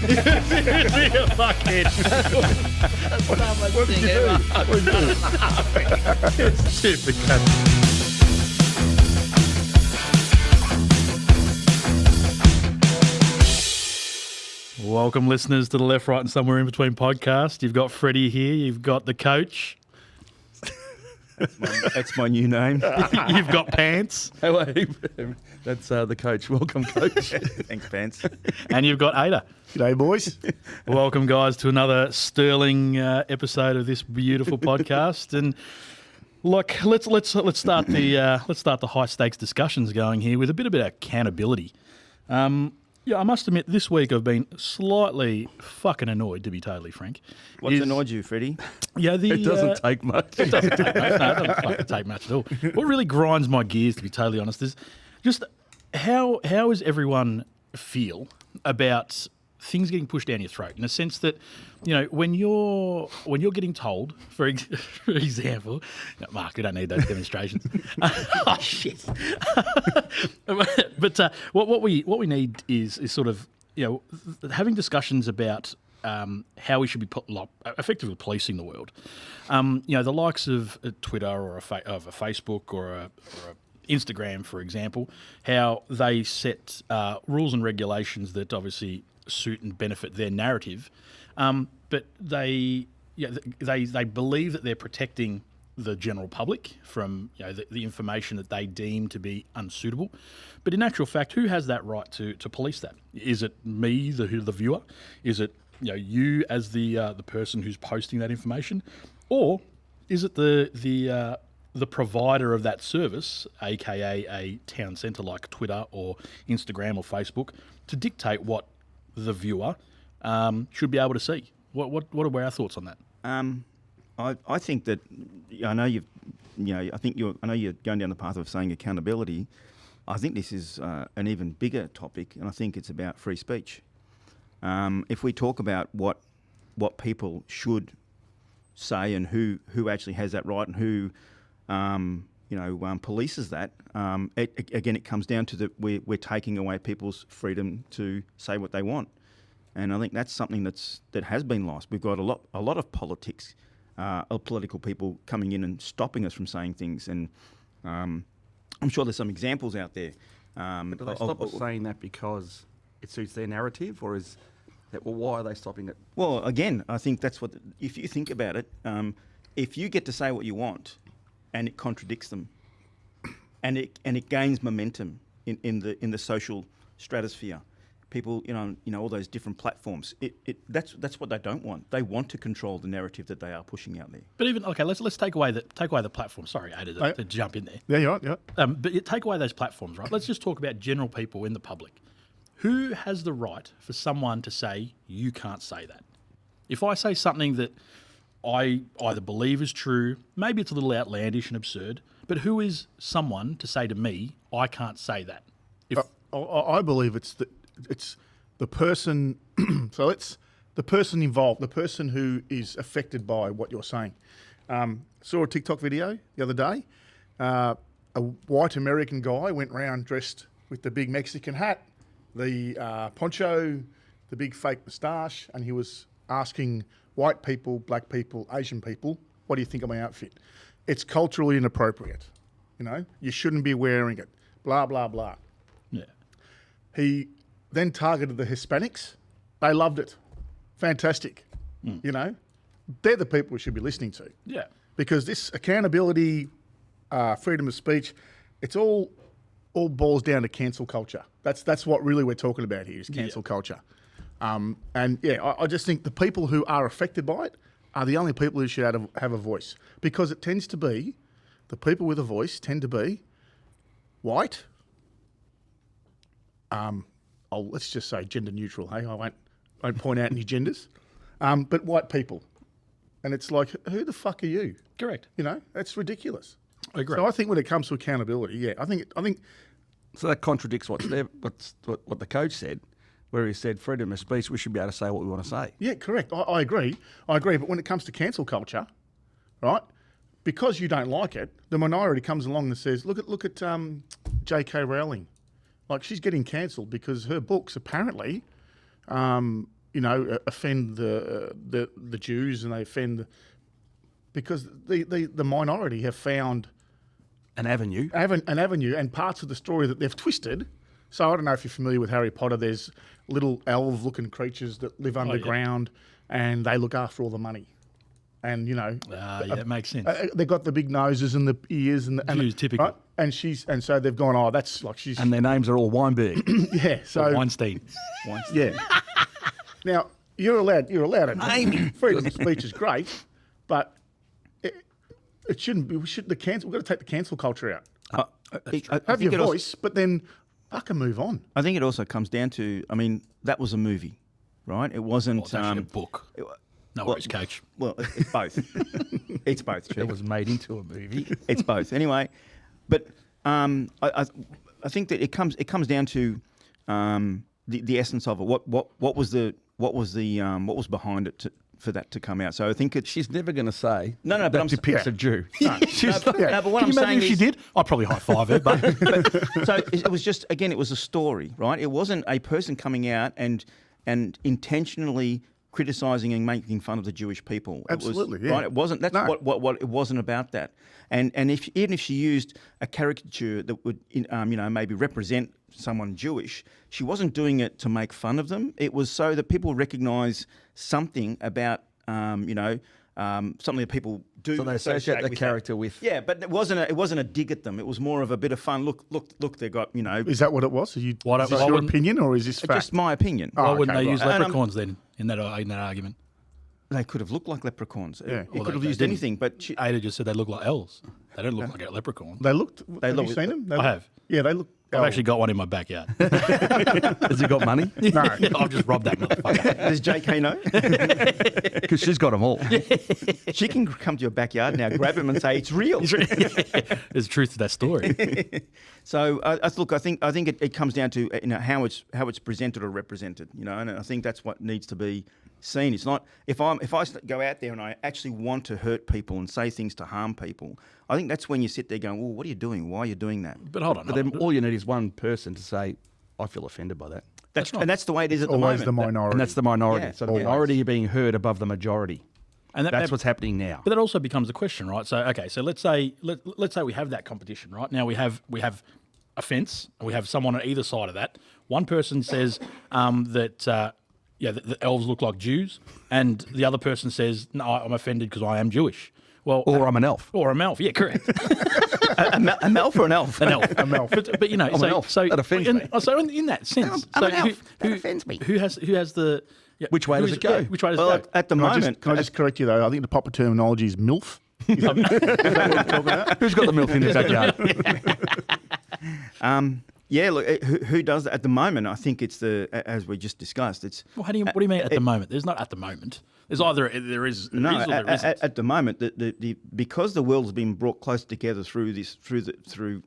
You fuckhead. That's the dumbest thing ever. Stupid cunt. Welcome, listeners, to the Left, Right, and Somewhere in Between podcast. You've got Freddie here. You've got the coach. That's my new name. You've got Pants. Hello, that's the coach. Welcome, coach. Thanks, Pants. And you've got Ada. G'day, boys. Welcome, guys, to another sterling episode of this beautiful podcast. And look, let's start the high stakes discussions going here with a bit about accountability. Yeah, I must admit, this week I've been slightly fucking annoyed, to be totally frank. What's annoyed you, Freddie? Yeah, It doesn't take much. It doesn't take much. No, it doesn't fucking take much at all. What really grinds my gears, to be totally honest, is just how does everyone feel about things getting pushed down your throat, in a sense that, you know, when you're getting told, for example, no, Mark, we don't need those demonstrations. Oh shit! but what we need is sort of, you know, having discussions about how we should be effectively policing the world. You know, the likes of Twitter or of a Facebook or a Instagram, for example, how they set rules and regulations that obviously suit and benefit their narrative, but they believe that they're protecting the general public from, you know, the information that they deem to be unsuitable. But in actual fact, who has that right to police that? Is it me, the viewer? Is it, you know, you as the person who's posting that information, or is it the provider of that service, aka a town centre like Twitter or Instagram or Facebook, to dictate what the viewer should be able to see? What are our thoughts on that? I think that I know you're going down the path of saying accountability. I think this is an even bigger topic, and I think it's about free speech. If we talk about what people should say and who actually has that right and who polices that, it comes down to that we're taking away people's freedom to say what they want, and I think that's something that has been lost. We've got a lot of politics, political people coming in and stopping us from saying things, and I'm sure there's some examples out there. But do they stop us saying that because it suits their narrative, or is that, well, why are they stopping it? Well, again, I think that's what. If you think about it, if you get to say what you want, and it contradicts them, and it gains momentum in the social stratosphere, people, you know, all those different platforms. That's what they don't want. They want to control the narrative that they are pushing out there. But even let's take away the platform. Sorry, Ada, to jump in there. Yeah, you're right, yeah. But take away those platforms, right? Let's just talk about general people in the public. Who has the right for someone to say you can't say that? If I say something that I either believe is true, maybe it's a little outlandish and absurd, but who is someone to say to me, I can't say that? I believe it's the person, so it's the person involved, the person who is affected by what you're saying. Saw a TikTok video the other day. A white American guy went round dressed with the big Mexican hat, the poncho, the big fake moustache, and he was asking white people, black people, Asian people, what do you think of my outfit? It's culturally inappropriate. You know, you shouldn't be wearing it. Blah, blah, blah. Yeah. He then targeted the Hispanics. They loved it. Fantastic. You know, they're the people we should be listening to. Yeah. Because this accountability, freedom of speech, it's all boils down to cancel culture. That's what really we're talking about here is cancel culture. And yeah, I just think the people who are affected by it are the only people who should have a voice, because it tends to be, the people with a voice tend to be white. Let's just say gender neutral. Hey, I won't point out any genders, but white people, and it's like, who the fuck are you? Correct. You know, that's ridiculous. I agree. So I think when it comes to accountability, yeah, I think. So that contradicts what the coach said, where he said freedom of speech, we should be able to say what we want to say. Yeah, correct. I agree. But when it comes to cancel culture, right, because you don't like it, the minority comes along and says, look at J.K. Rowling. Like, she's getting cancelled because her books apparently offend the Jews and they offend because the minority have found An avenue. an avenue and parts of the story that they've twisted. So I don't know if you're familiar with Harry Potter. There's little elf-looking creatures that live underground, and they look after all the money. And Yeah, that makes sense. they got the big noses and the ears and the Jews, typical. right? And so they've gone. Oh, that's like she's And their names are all Weinberg. yeah. So Weinstein. yeah. Now you're allowed to freedom of speech is great, but it shouldn't be. We've got to take the cancel culture out. I Have think your it also- voice, but then fucking move on. I think it also comes down to, I mean, that was a movie, right? It wasn't. It's actually a book. No worries, Coach. Well, it's both. It's both. Chief. It was made into a movie. It's both. Anyway, but I think that it comes down to the essence of it. What was behind it for that to come out? So I think it's She's never going to say No, but that I'm- depicts yeah. a Jew. no, but what Can you I'm imagine saying if she is, did? I'd probably high five her, but so it was just, again, it was a story, right? It wasn't a person coming out and intentionally criticizing and making fun of the Jewish people. Absolutely, it was, yeah. right? It wasn't. That's No. what it wasn't about that. And even if she used a caricature that would maybe represent someone Jewish, she wasn't doing it to make fun of them. It was so that people recognise something about something that people do. So they associate the with character that. with- Yeah, but it wasn't a dig at them. It was more of a bit of fun. Look, they got Is that what it was? Why don't- Is this why your wouldn't- opinion or is this fact? just my opinion. why Oh, wouldn't okay, they use right. And I'm- leprechauns then in that argument? They could have looked like leprechauns. Yeah. It Well, could have they used didn't. anything, but Ada just said they look like elves. They don't look like a leprechaun. They looked. They Have look- you seen them? I have. Yeah, they look. I've actually got one in my backyard. Has he got money? no. I've just robbed that motherfucker. does JK know? Because she's got them all. She can come to your backyard now, grab him, and say it's real. There's truth to that story. So I think it comes down to how it's presented or represented, and I think that's what needs to be seen. It's not if I go out there and I actually want to hurt people and say things to harm people. I think that's when you sit there going, well, what are you doing? Why are you doing that? But hold on. But then all you need is one person to say, I feel offended by that. And that's the way it is at the Always moment. the minority. And that's the minority. Yeah, So the always. minority are being heard above the majority. And That's what's happening now. But that also becomes a question, right? So okay, so let's say we have that competition, right? Now we have a fence, and we have someone on either side of that. One person says that the elves look like Jews, and the other person says, no, I'm offended because I am Jewish. Well, Or I'm an elf. or a elf, yeah, correct. A elf or an elf? An elf. A elf. But you know, I'm an elf. That offends me. So in that sense, I'm so an elf. That offends me. Who has the? Yeah, Which way who does is- it go? yeah, which way does Well, it go? at the Can I moment, just correct you though? I think the proper terminology is MILF. Is that what we're talking about? Who's got the milk in his backyard? yeah, look, who does that at the moment? I think it's as we just discussed. It's Well, what do you mean at the moment? There's not at the moment. There's either there is or no, there isn't. at the moment, because the world has been brought close together through Through the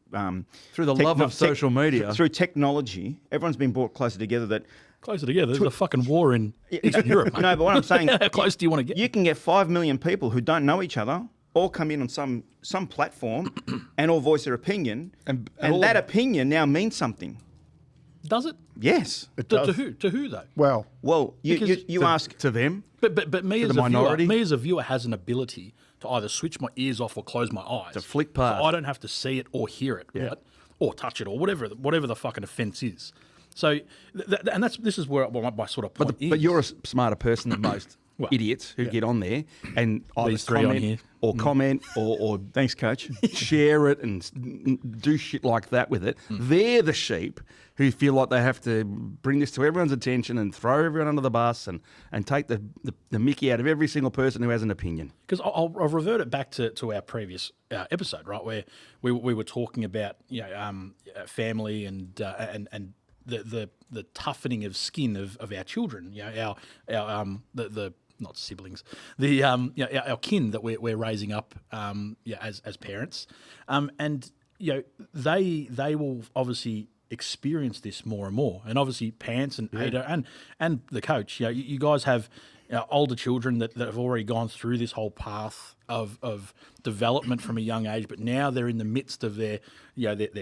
love of social media. through technology, everyone's been brought closer together. That Closer together. There's a fucking war in Eastern Europe. Mate. no, but what I'm saying, How close do you want to get? you can get 5 million people who don't know each other all come in on some platform and all voice their opinion, And and all that of- opinion now means something. Does it? Yes. It To does. who? To who though? Well, Well, you Because ask. To them. But me as the a minority? viewer, me as a viewer has an ability to either switch my ears off or close my eyes. To flick past. So I don't have to see it or hear it, right? Or touch it or whatever the fucking offence is. So this is where my sort of point is. But you're a smarter person than most Well, idiots who get on there and either These three on comment here. comment or Thanks, Coach. share it and do shit like that with it. They're the sheep who feel like they have to bring this to everyone's attention and throw everyone under the bus and take the mickey out of every single person who has an opinion. Because I'll revert it back to our previous episode, right, where we were talking about family and the toughening of skin of our children, our the not siblings, our kin that we're raising up as parents, and they will obviously experience this more and more, and obviously Pants and Ada and the coach, you guys have older children that have already gone through this whole path of development from a young age, but now they're in the midst of their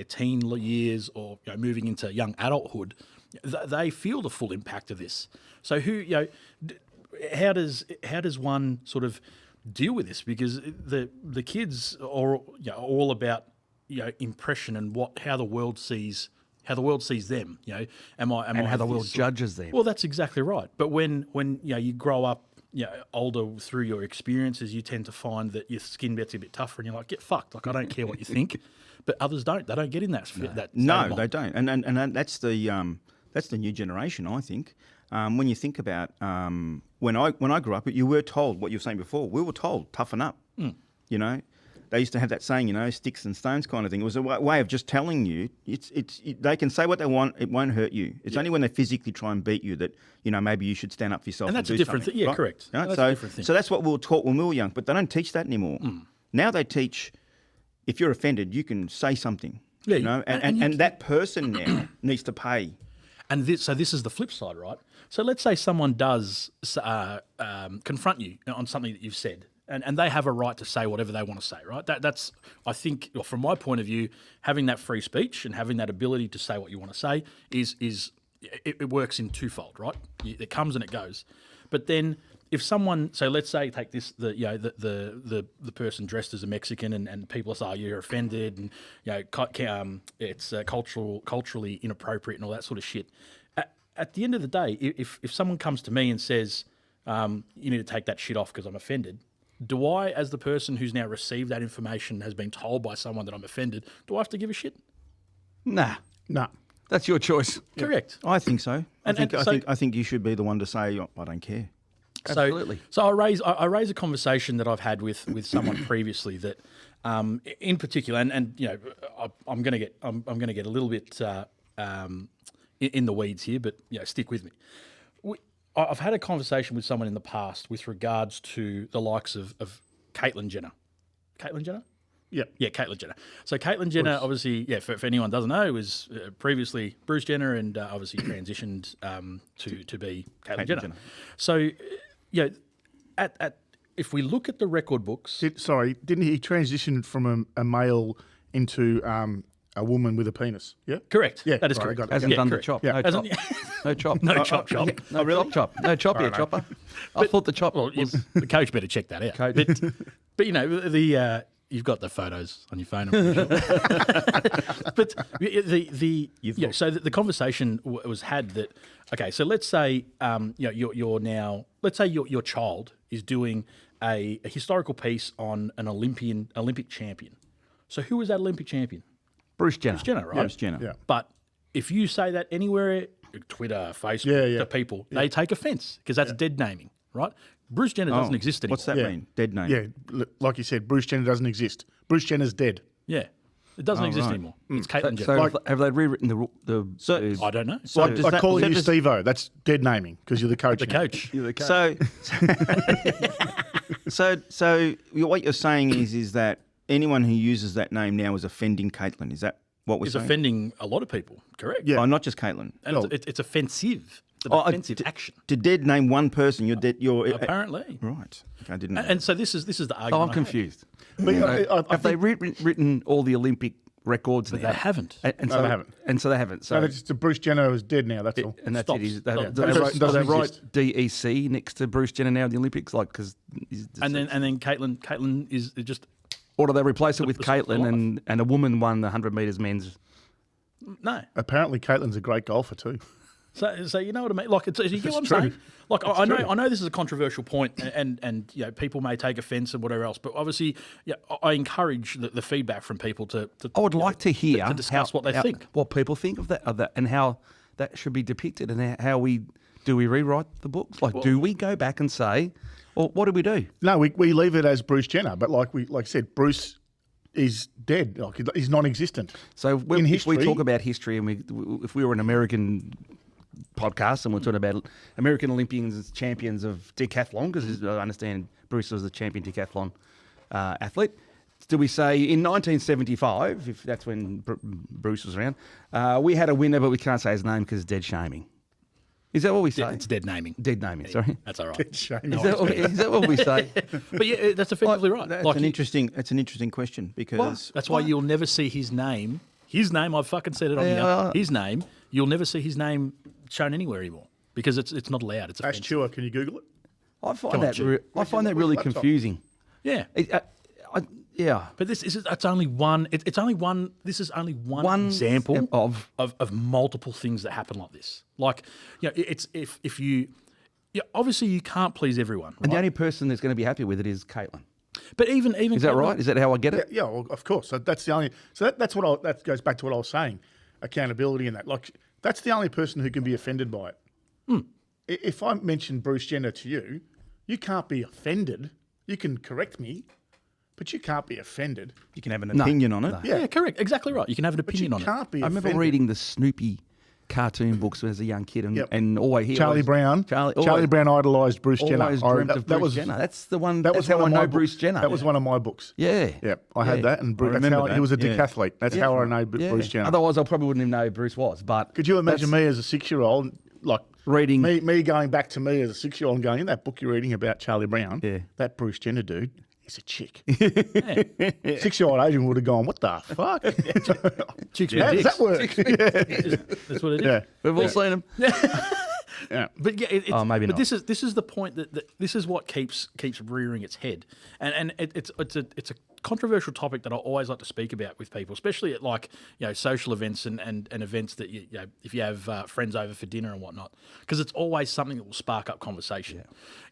teen years or moving into young adulthood. they feel the full impact of this. So how does one sort of deal with this? Because the kids are all about impression and how the world sees them. Am I how the world this? judges them. Well, that's exactly right. But when you grow up, older through your experiences, you tend to find that your skin gets a bit tougher, and you're like, get fucked. Like, I don't care what you think. But others don't. They don't get in that. No, they don't. And that's the new generation, I think. When you think about when I grew up, you were told what you were saying before. We were told toughen up. They used to have that saying, sticks and stones kind of thing. It was a way of just telling you they can say what they want. It won't hurt you. It's only when they physically try and beat you that maybe you should stand up for yourself. And that's do a different something, thing. Yeah, right? correct. Right? That's a different thing. So that's what we were taught when we were young. But they don't teach that anymore. Now they teach, if you're offended, you can say something. Yeah, and that person now needs to pay. And this is the flip side, right? So let's say someone does confront you on something that you've said, and they have a right to say whatever they want to say, right? That's I think, from my point of view, having that free speech and having that ability to say what you want to say it works in twofold, right? It comes and it goes. But then if someone, so let's say, take this, the person dressed as a Mexican, and people say, you're offended, and it's culturally inappropriate and all that sort of shit. At the end of the day, if someone comes to me and says, you need to take that shit off because I'm offended, do I, as the person who's now received that information, has been told by someone that I'm offended, do I have to give a shit? Nah. No. That's your choice. Correct. I think so. I So- think you should be the one to say, I don't care. Absolutely. So I raise a conversation that I've had with someone previously that, in particular, and I'm going to get a little bit in the weeds here, but stick with me. I've had a conversation with someone in the past with regards to the likes of Caitlyn Jenner. Caitlyn Jenner? Yeah. Yeah, Caitlyn Jenner. So Caitlyn Jenner, obviously, for anyone who doesn't know, was previously Bruce Jenner, and obviously transitioned to be Caitlyn Jenner. So, if we look at the record books, Didn't he transition from a male into a woman with a penis? Yeah. correct. Yeah, that is right, I correct. got it. Hasn't done correct. the chop. Yeah. No Hasn't- chop. No chop. No chop chop. No, really? Chop. No chop here, chopper. I thought the chop Well, was... the coach better check that out. Coach. But you've got the photos on your phone, I'm pretty sure. But so the conversation was had that, okay, so let's say you're now, let's say your child is doing a historical piece on an Olympic champion. So who is that Olympic champion? Bruce Jenner. Bruce Jenner, right? Bruce Jenner. Yeah. But if you say that anywhere, Twitter, Facebook, to people, they take offence because that's dead naming, right? Bruce Jenner doesn't exist anymore. What's that mean? Dead name? Yeah. Like you said, Bruce Jenner doesn't exist. Bruce Jenner's dead. Yeah. It doesn't exist right. anymore. It's Caitlyn Jenner. So have they rewritten the I don't know. So does Like that- calling so you does- Steve-O, that's dead naming because you're the coach. The now. coach. So what you're saying is that anyone who uses that name now is offending Caitlyn. Is that what we're Is saying? offending a lot of people, correct? Yeah. Oh, not just Caitlyn. And Well- it's offensive. It's an Oh, offensive action, To dead name one person, you're dead. You're apparently. right. Okay, I didn't know. And so this is the So argument. I'm I had. confused. But, I Have they written all the Olympic records But now? they haven't. And No, so they haven't. And so they haven't. So no, it's just Bruce Jenner is dead now, that's all. and that's Stops. it. Is, they, Stop. do That they person write, do doesn't they write exist. DEC next to Bruce Jenner now in the Olympics? Like, because And then Caitlyn is just or do they replace it with the sort of Caitlyn and a woman won the 100 metres men's? no. Apparently, Caitlyn's a great golfer too. So you know what I mean? Like, you get what I'm true. saying? Like, I know this is a controversial point, and people may take offence and whatever else, but obviously, I encourage the feedback from people to I would like to hear to discuss what they think. what people think of that, and how that should be depicted, and how we rewrite the books. Like, do we go back and say, or what do we do? No, we leave it as Bruce Jenner, but like I said, Bruce is dead. Like he's non-existent. So In if we history- talk about history, and if we were an American podcast and we're talking about American Olympians champions of decathlon, because I understand Bruce was the champion decathlon athlete. Do we say in 1975, if that's when Bruce was around, we had a winner, but we can't say his name because it's dead shaming? Is that what we say? It's dead naming. Dead naming, sorry. That's all right. Shame. Is that what we say? But yeah, that's effectively right. That's Like, an interesting question because that's why you'll never see his name. His name, I've fucking said it on Yeah. here. His name, you'll never see his name shown anywhere anymore because it's not allowed. It's Ash offensive. Chua, can you Google it? I find Come on, that Stu. I find that really Laptop. confusing. Yeah. Yeah. But it's only one. It's only one. This is only one example of multiple things that happen like this. Like, it's if you, obviously you can't please everyone, right? And the only person that's going to be happy with it is Caitlin. But even Is that right? Is that how I get it? Yeah, well, of course. So that's the only. So that's what that goes back to what I was saying, accountability and that. Like that's the only person who can be offended by it. If I mention Bruce Jenner to you, you can't be offended. You can correct me, but you can't be offended. You can have an opinion on it. no. Yeah, correct. Exactly right. You can have an But you opinion on it. can't be I remember offended. reading the Snoopy cartoon books as a young kid, and, Yep. and always hear Charlie Brown. Charlie Brown idolised Bruce Jenner. always I- dreamt of that Bruce was Jenner. That's the one. That That's was how one I of my know Bruce books. Jenner. That was one of my books. Yeah. Yeah, I had that, and that's remember how he that, was a yeah. decathlete. That's how I know Yeah. Bruce Jenner. Otherwise, I probably wouldn't even know who Bruce was. But Could you imagine me as a 6-year-old, like reading? me going back to me as a 6-year-old and going, in that book you're reading about Charlie Brown, Yeah. that Bruce Jenner dude is a chick. 6-year-old Adrian would have gone, what the fuck? Chicks How with does dicks. that work? That's what it is. yeah. We've all seen him. Yeah. But yeah, it's, maybe but not. this is the point that this is what keeps rearing its head, and it's a controversial topic that I always like to speak about with people, especially at like social events and events that you know if you have friends over for dinner and whatnot, because it's always something that will spark up conversation.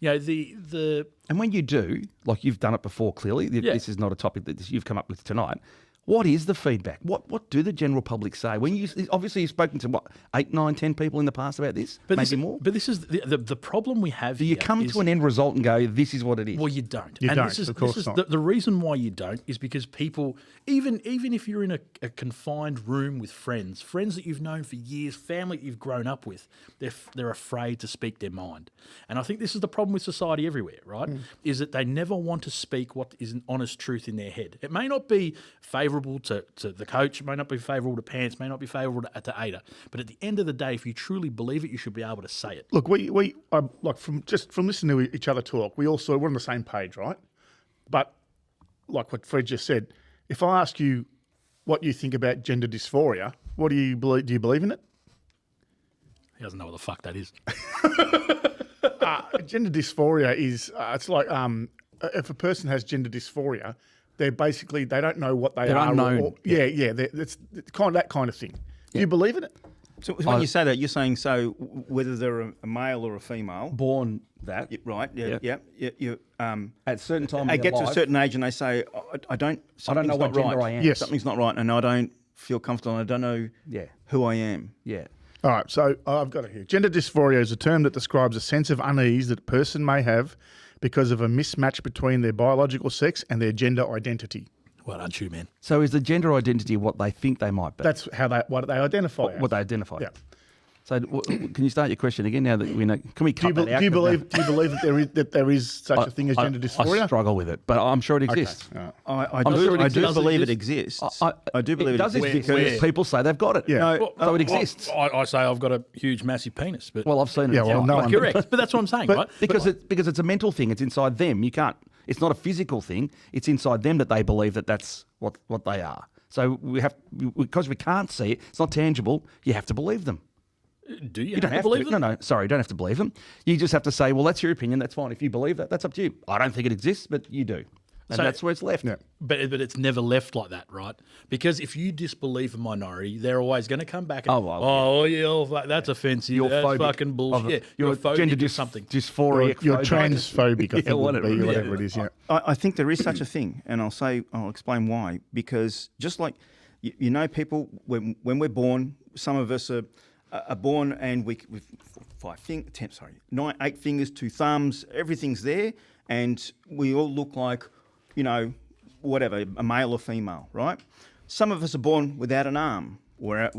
The And when you do, like you've done it before, clearly, this is not a topic that you've come up with tonight. What is the feedback? What do the general public say? When you obviously you've spoken to 8, 9, 10 people in the past about this, maybe more. But this is the problem we have. Do you come to an end result and go, "This is what it is"? Well, you don't. You and don't, This is, of course this is not. the reason why you don't is because people, even if you're in a confined room with friends that you've known for years, family that you've grown up with, they're afraid to speak their mind. And I think this is the problem with society everywhere, right? Is that they never want to speak what is an honest truth in their head. It may not be favourable to the coach, it may not be favourable to Pants, may not be favourable to Ada, but at the end of the day, if you truly believe it, you should be able to say it. Look, we like from listening to each other talk, we're on the same page, right? But like what Fred just said, if I ask you what you think about gender dysphoria, what do you believe? Do you believe in it? He doesn't know what the fuck that is. Gender dysphoria is it's like if a person has gender dysphoria, they don't know what they are. unknown. It's kind of that kind of thing. Do you believe in it? So when you say that, you're saying whether they're a male or a female, Born that right? Yeah. at certain time. They in get their to a life, certain age and they say, I don't know something's what not gender right. I am. Yes. Something's not right, and I don't feel comfortable. And I don't know Yeah. who I am. Yeah. All right, so I've got it here. Gender dysphoria is a term that describes a sense of unease that a person may have because of a mismatch between their biological sex and their gender identity. Well done, you, man. So is the gender identity what they think they might be? That's what they identify as. what they identify. Yeah. So can you start your question again now that we know? Can we Do you, cut that out? do you 'Cause believe? Do you believe that there is such a thing as gender I dysphoria? struggle with it, but I'm sure it exists. I I'm do, sure it I do exists. believe it exists. I do believe it does exists exist. because People say they've got it. Yeah. No, So it exists. I say I've got a huge, massive penis, but Well, I've seen it. Yeah, well, no one- correct. But that's what I'm saying, right? because it's a mental thing. It's inside them. You can't. It's not a physical thing. It's inside them that they believe that that's what they are. So because we can't see it. It's not tangible. You have to believe them. Do you, You don't have believe to. them? No, sorry, you don't have to believe them. You just have to say, well, that's your opinion. That's fine. If you believe that, that's up to you. I don't think it exists, but you do. And So- that's where it's left. Yeah. But it's never left like that, right? Because if you disbelieve a minority, they're always going to come back and, that's offensive. You're That's phobic fucking bullshit. Yeah, You're phobic gender or something. dysphoria. You're transphobic, I think, whatever. would be, whatever it is. Yeah. I think there is such a thing, and I'll explain why. Because just like you know, people when we're born, some of us are born and with 8 fingers, 2 thumbs, everything's there, and we all look like, whatever, a male or female, right? Some of us are born without an arm. We're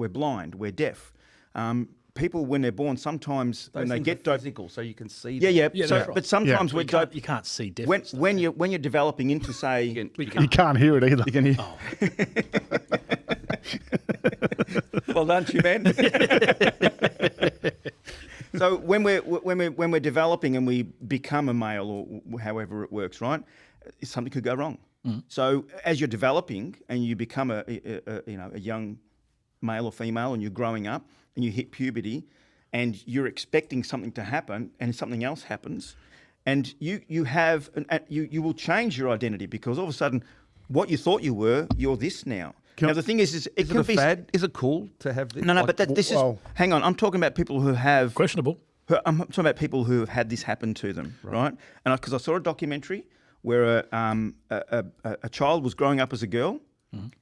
blind, we're deaf. People when they're born, sometimes when they get physical, so you can see. yeah. Yeah, So, that's right. but sometimes You we're can't, doped. you can't see deaf. When you're developing into say You can't hear it either. you can hear. Well done, you man. So when we're developing and we become a male or however it works, right? Something could go wrong. So as you're developing and you become a young male or female, and you're growing up, and you hit puberty, and you're expecting something to happen, and something else happens, and you will change your identity because all of a sudden, what you thought you were, you're this now. Now the thing is it Is can it a be fad? Is it cool to have this? no, Like, but this is. well- Hang on, I'm talking about people who have. Questionable. I'm talking about people who have had this happen to them, right? And because I saw a documentary where a child was growing up as a girl,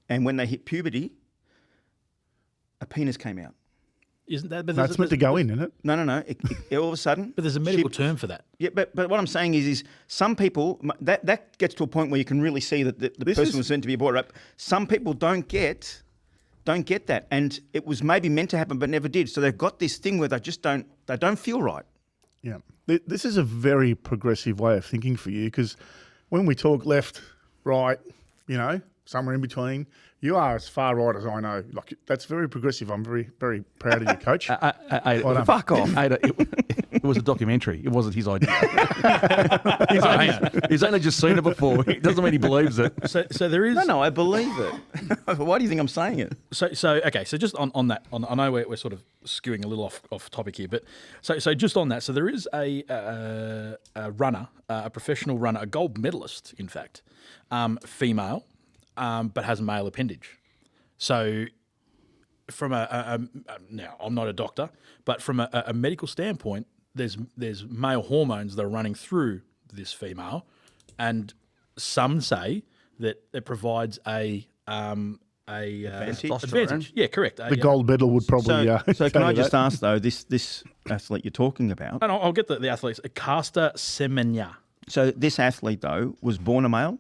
and when they hit puberty, a penis came out. Isn't that? But That's meant to go in, isn't it? No. All of a sudden. But there's a medical shit- term for that. Yeah, but what I'm saying is some people that gets to a point where you can really see that the person is- was meant to be a boy, right? Some people don't get that, and it was maybe meant to happen but never did. So they've got this thing where they don't feel right. Yeah. This is a very progressive way of thinking for you because when we talk left, right, somewhere in between, you are as far right as I know. Like that's very progressive. I'm very, very proud of you, Coach. Well done. Fuck off. It was a documentary. It wasn't his idea. He's only just seen it before. It doesn't mean he believes it. So there is. No, I believe it. Why do you think I'm saying it? So okay. So just on that, I know we're sort of skewing a little off topic here, but so just on that. So there is a runner, a professional runner, a gold medalist, in fact, female, but has a male appendage. So from now I'm not a doctor, but from a medical standpoint, there's male hormones that are running through this female, and some say that it provides a advantage. Yeah, correct. The gold medal would probably. So can tell I you just that. ask though, this athlete you're talking about? And I'll get the athletes. Caster Semenya. So this athlete though was born a male,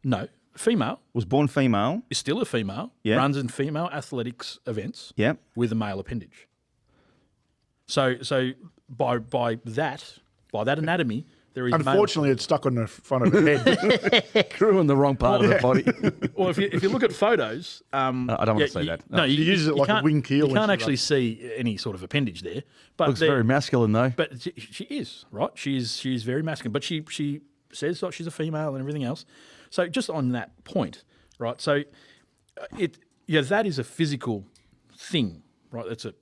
No, female. was born female. Is still a female. Yeah. Runs in female athletics events. Yeah. With a male appendage. So by that anatomy, there is Unfortunately, it's stuck on the front of her head. Grew in the wrong part of the body. Male. Well, if you look at photos, I don't want to say that. No, She uses it like a can't- wing keel You when can't she actually see any sort of appendage there. But Looks there- very masculine though. But she is right. She's very masculine. But she says that she's a female and everything else. So just on that point, right? So that is a physical thing, right? It's a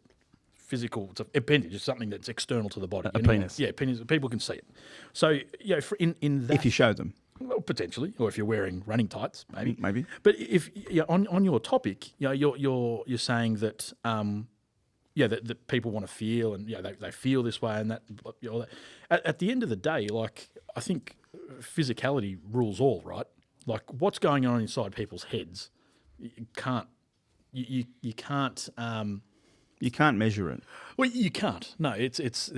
physical. It's an appendage. It's something that's external to the body. A penis. Yeah, penis. People can see it. So in that, If you show them. well, potentially, or if you're wearing running tights, maybe. Maybe. But if on your topic, you're saying that that people want to feel, and they feel this way, and that. At the end of the day, like I think physicality rules all, right? Like what's going on inside people's heads, you can't. You can't. You can't measure it. Well, you can't. No, there's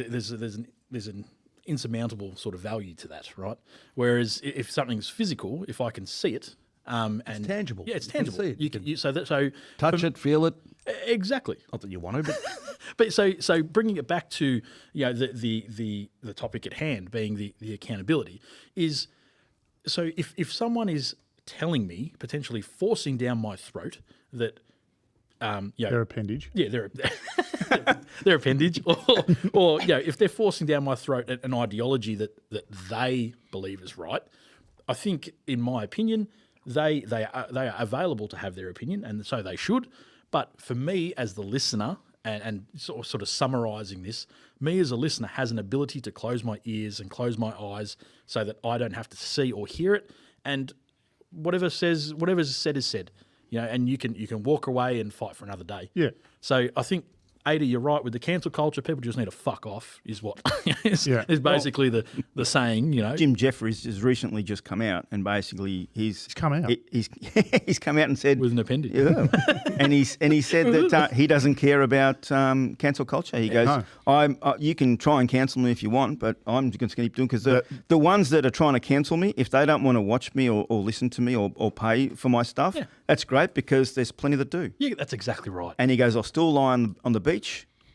an insurmountable sort of value to that, right? Whereas if something's physical, if I can see it, and it's tangible. Yeah, it's You can tangible. see it. So Touch it, feel it. exactly. Not that you want to, but But so bringing it back to the topic at hand being the accountability is so if someone is telling me, potentially forcing down my throat that Their appendage. yeah, their appendage, or if they're forcing down my throat an ideology that they believe is right, I think, in my opinion, they are available to have their opinion, and so they should. But for me, as the listener, and sort of summarising this, me as a listener has an ability to close my ears and close my eyes so that I don't have to see or hear it, and whatever's said is said. And you can walk away and fight for another day. Yeah. So I think, Ada, you're right with the cancel culture. People just need to fuck off. Is what is Yeah. basically the saying. Jim Jeffries has recently just come out, and basically he's come out? He's come out and said with an appendage. yeah, and he said that he doesn't care about cancel culture. He goes, you can try and cancel me if you want, but I'm just going to keep doing because the ones that are trying to cancel me, if they don't want to watch me or listen to me or pay for my stuff, that's great because there's plenty that do. Yeah, that's exactly right. And he goes, I'll still lie on the beach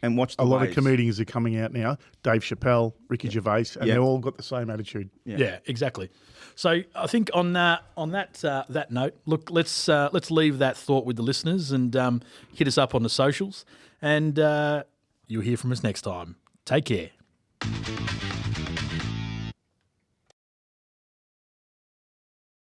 and watch the A lot waves. of comedians are coming out now. Dave Chappelle, Ricky Gervais, and Yeah. they've all got the same attitude. Yeah, exactly. So I think on that note, look, let's leave that thought with the listeners and hit us up on the socials, and you'll hear from us next time. Take care.